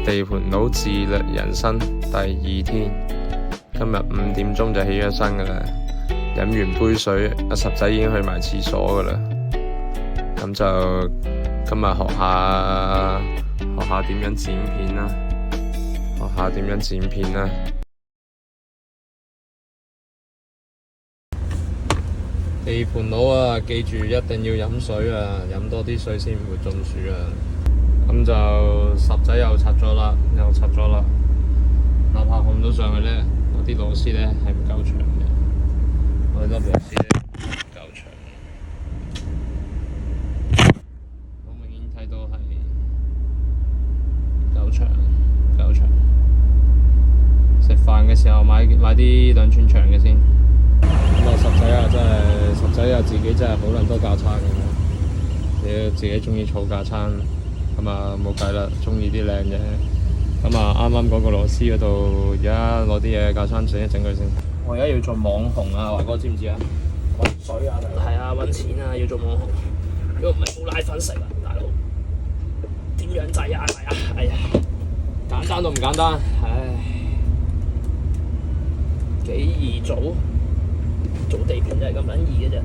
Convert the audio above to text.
地盤佬自律人生第2天，今日5點鐘就起咗身噶啦，飲完杯水，阿十仔已經去埋廁所噶啦。咁就今日學下點樣剪片啦，地盤佬啊，記住一定要飲水啊，飲多啲水先唔會中暑啊。咁就十仔又拆咗啦，哪怕控到上去咧，嗰啲螺絲咧係唔夠長嘅，我哋粒螺絲咧唔夠長嘅，好明顯睇到係唔夠長。食飯嘅時候買啲2寸長嘅先。咁啊，十仔啊，自己真係好撚多架撐嘅，你自己中意儲架撐。咁啊冇計啦，中意啲靚嘅。咁啊啱啱嗰個螺絲嗰度，而家攞啲嘢架撐整一整佢先。我而家要做網紅啊，華哥知唔知啊？揾水啊，係啊，揾錢啊，要做網紅。如果唔係冇奶粉食啊，大佬。點樣制啊？係啊，哎呀，簡單都唔簡單，唉，幾易做地盤就係咁撚易嘅啫。